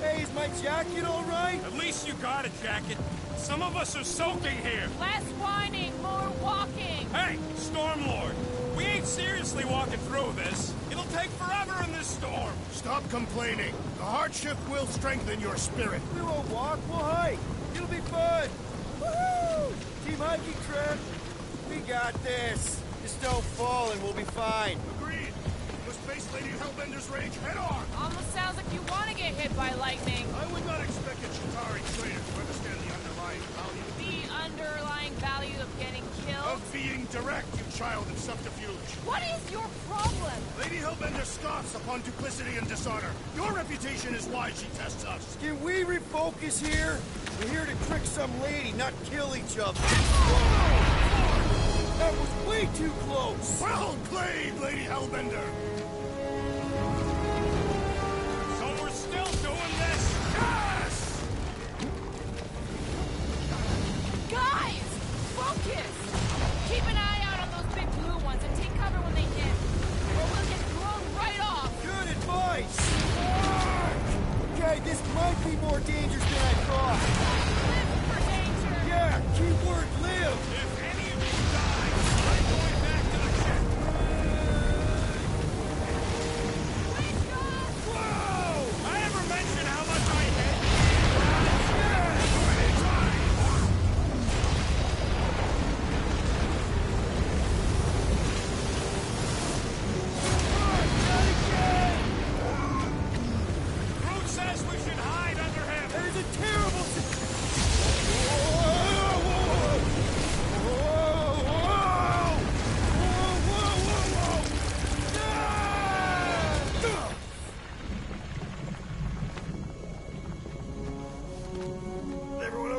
Hey, is my jacket all right? At least you got a jacket. Some of us are soaking here. Less whining, more walking. Hey, Stormlord. We ain't seriously walking through this. It'll take forever in this storm. Stop complaining. The hardship will strengthen your spirit. We won't walk, we'll hike. It'll be fun. Woohoo! Team hiking trip. We got this. Just don't fall and we'll be fine. Agreed. Let's face Lady Hellbender's rage head on. Almost sounds like you want to get hit by lightning. I would not expect a Chitauri trader to understand the underlying value. The underlying value of getting killed? Of being direct, you child of subterfuge. What is your problem? Lady Hellbender scoffs upon duplicity and dishonor. Your reputation is why she tests us. Can we refocus here? We're here to trick some lady, not kill each other. That was way too close. Well played, Lady Hellbender. So we're still doing this? Yes! Guys! Focus! Keep an eye out on those big blue ones and take cover when they hit. Or we'll get thrown right off. Good advice. Okay, this might be more dangerous than I thought. Live for danger! Yeah, keyword live. If any of you die, I'm going back to the ship.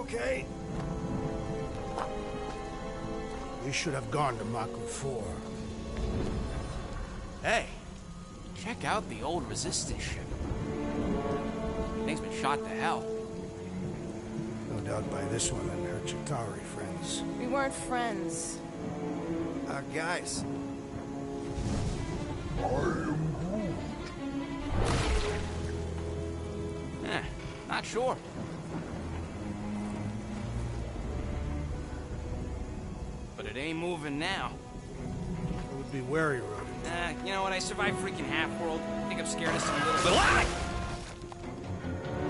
okay? We should have gone to Mako 4. Hey, check out the old Resistance ship. Thing's been shot to hell. No doubt by this one and her Chitauri friends. We weren't friends. Guys. I am Groot. Not sure. But it ain't moving now. It would be wary, Rodin. You know what? I survived freaking Half-World. I think I'm scared of some little bit.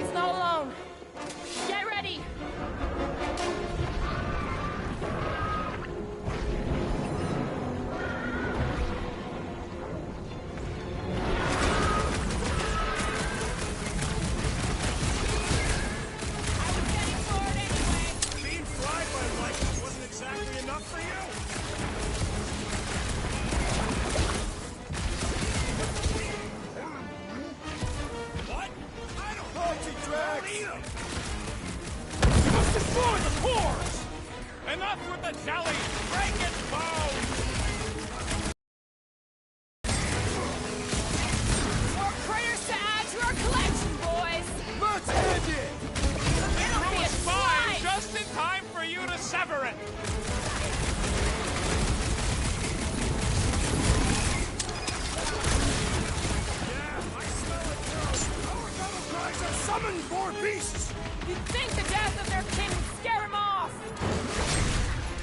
It's not alone. Get ready. Being fried by lightning wasn't exactly enough for you? What? I don't know, Drax! You must destroy the cores! Enough with the jelly! Break its bones! More critters to add to our collection, boys. Let's end it! It'll be a Fine, slice. just in time for you to sever it! Summon more beasts! You'd think the death of their king would scare him off.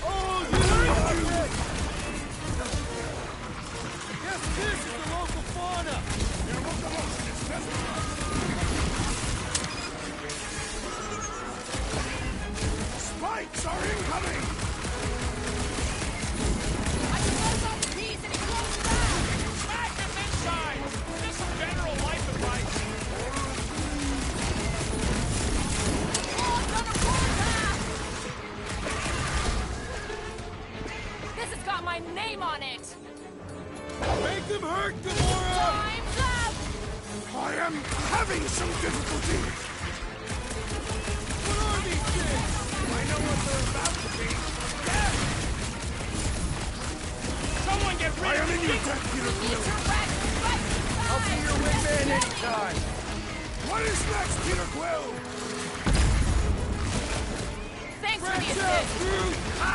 Oh, you Yes, this is the local fauna! Spikes are incoming! I can let him off peace and he closes back. Smack him inside! Just some general life advice. Oh, it's on a warpath. This has got my name on it. Make them hurt, Gamora! Time's up. I am having some difficulty! What are these things? I know what they're about to be. Yeah! Someone get rid I of am in the your king! debt, Peter Quill! I'll be your wingman anytime! What is next, Peter Quill? Thanks for the Branch out, assist. Groot! Ha!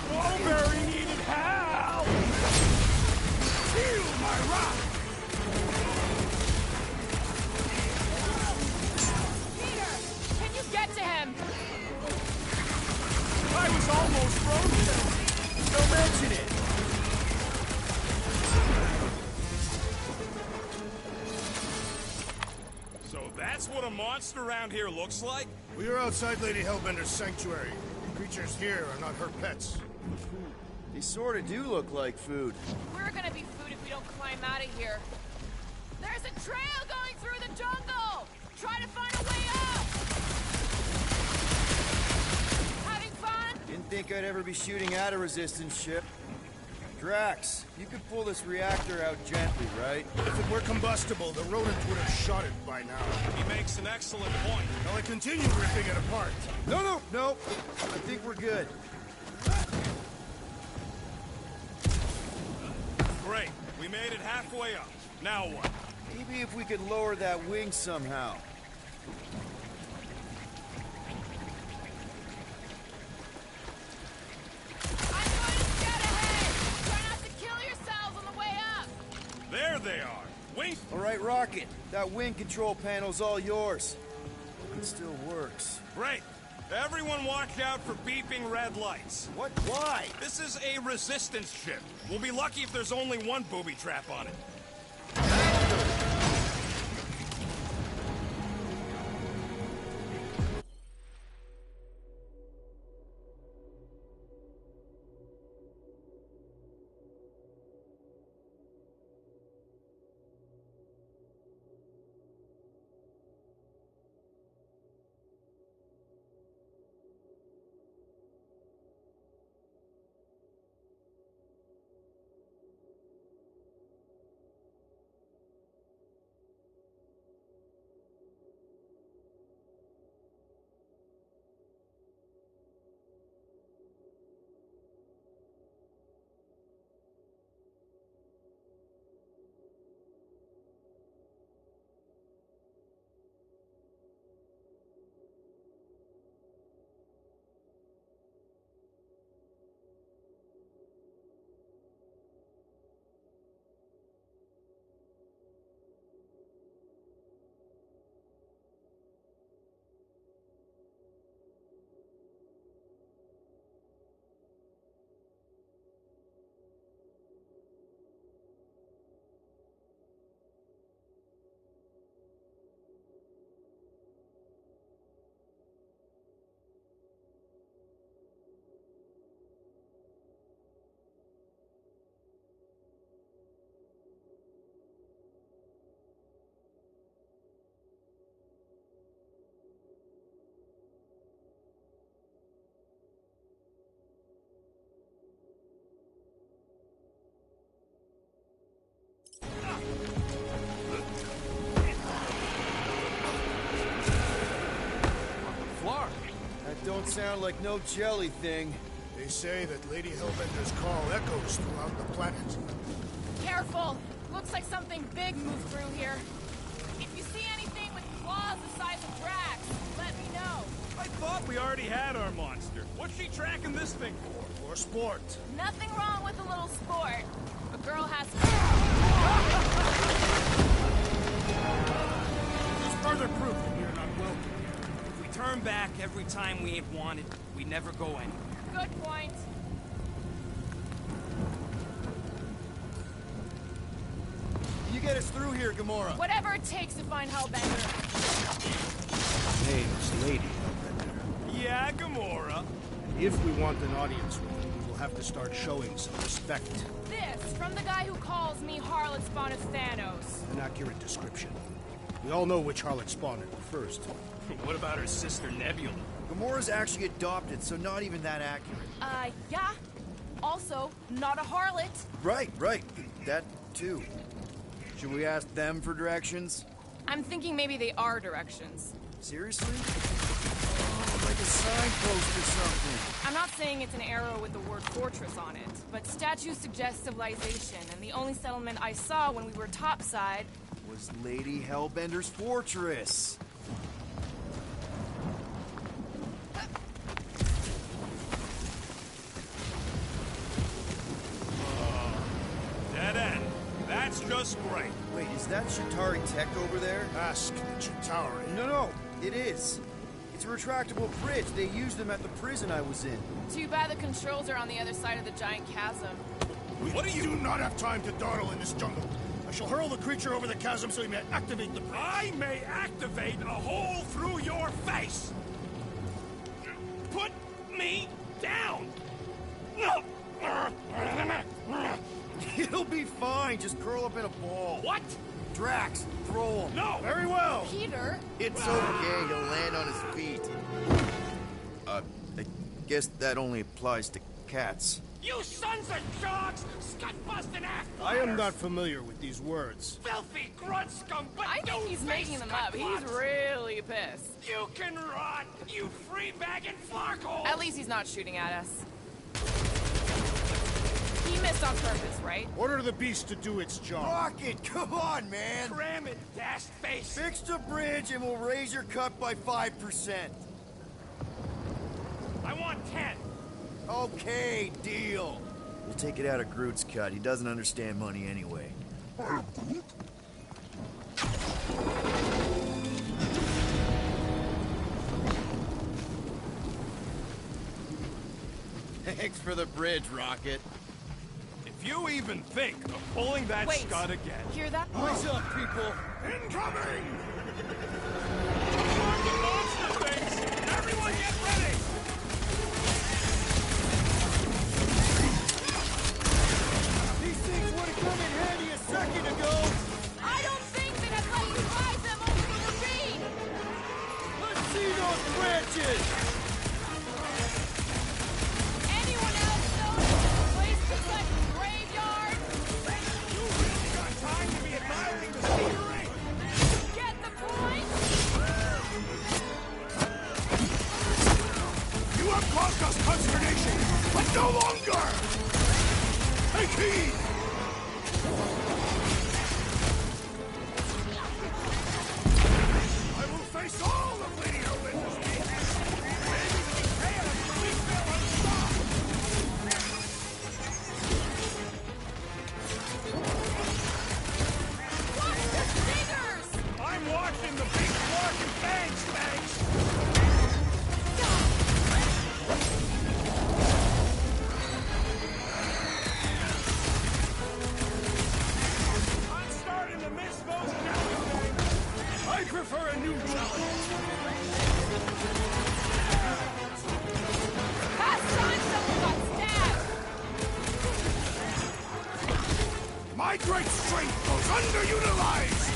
Mulberry needed help! Feel my rock! Peter, can you get to him? I was almost frozen! Don't mention it! So that's what a monster around here looks like? We are outside Lady Hellbender's sanctuary. Creatures here are not her pets. They sorta do look like food. We're gonna be food if we don't climb out of here. There's a trail going through the jungle! Try to find a way up! Having fun? Didn't think I'd ever be shooting at a Resistance ship. Drax, you could pull this reactor out gently, right? If it were combustible, the rodents would have shot it by now. He makes an excellent point. Now I continue ripping it apart. No. I think we're good. Great. We made it halfway up. Now what? Maybe if we could lower that wing somehow. I'm going to scout ahead! Try not to kill yourselves on the way up! There they are. Wing. All right, Rocket. That wing control panel's all yours. It still works. Great. Everyone watch out for beeping red lights. What? Why? This is a Resistance ship. We'll be lucky if there's only one booby trap on it. sound like no jelly thing. They say that Lady Hellbender's call echoes throughout the planet. Careful! Looks like something big moved through here. If you see anything with claws the size of Drax, let me know. I thought we already had our monster. What's she tracking this thing for? For sport. Nothing wrong with a little sport. A girl has to... It's further proof that we are not welcome. If we turn back every time we ain't wanted, we never go anywhere. Good point. You get us through here, Gamora. Whatever it takes to find Hellbender. Name's Lady Hellbender. Yeah, Gamora. If we want an audience with her, we will have to start showing some respect. This, from the guy who calls me Harlot Spawn of Thanos. An accurate description. We all know which harlot Spawn it refers to. What about her sister Nebula? Gamora's actually adopted, so not even that accurate. Yeah. Also, not a harlot. Right. That, too. Should we ask them for directions? I'm thinking maybe they are directions. Seriously? Oh, like a signpost or something. I'm not saying it's an arrow with the word fortress on it, but statues suggest civilization, and the only settlement I saw when we were topside was Lady Hellbender's fortress. Dead end. That's just great. Wait, is that Chitauri tech over there? Ask the Chitauri. No, it is. It's a retractable bridge. They used them at the prison I was in. Too bad the controls are on the other side of the giant chasm. What do you do not have time to dawdle in this jungle. I shall hurl the creature over the chasm so he may activate the bridge. I may activate a hole through your face. Put me down. It'll be fine. Just curl up in a ball. What? Drax, throw him. No. Very well. Peter? It's okay. He'll land on his feet. I guess that only applies to cats. You sons of dogs! Scut-busting ass! I am not familiar with these words. Filthy grunt scum, but I think he's making them up. He's really pissed. You can rot, you free-bagging flarkhole! At least he's not shooting at us. He missed on purpose, right? Order the beast to do its job. Rocket, come on, man! Cram it, dash face! Fix the bridge and we'll raise your cut by 5%. I want 10. Okay, deal. We'll take it out of Groot's cut. He doesn't understand money anyway. Thanks for the bridge, Rocket. If you even think of pulling that Wait, scud again... Hear that? What's up, people? Incoming! Fucking monster things! Everyone get ready! These things would have come in handy a second ago. I don't think that I'd let you ride them over the ravine! Let's see those branches! Anyone else know a place to cut graveyard? You really got time to be admiring the scenery? Get the point? You have caused us consternation, but no longer! Take heed! I will face all of Lady Hellbender's needs. Maybe the betrayal of Fleetville unstopped! Watch the stingers! I'm watching the big Clark and Banks, Banks! I'm starting to miss those jelly things! I prefer a new challenge. Last time someone got stabbed! My great strength goes underutilized!